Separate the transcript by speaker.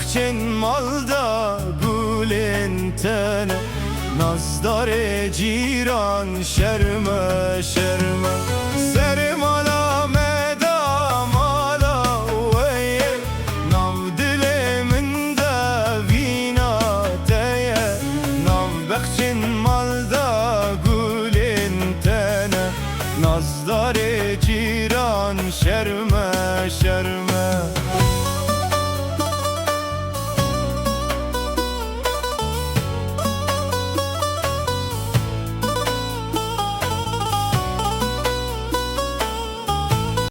Speaker 1: بخشن malda gulin tene Nazdare ciran şerme şerme Serim ala medam ala veye Nav dilimin de vina teye Nav bخشن malda gulin tene Nazdare ciran şerme şerme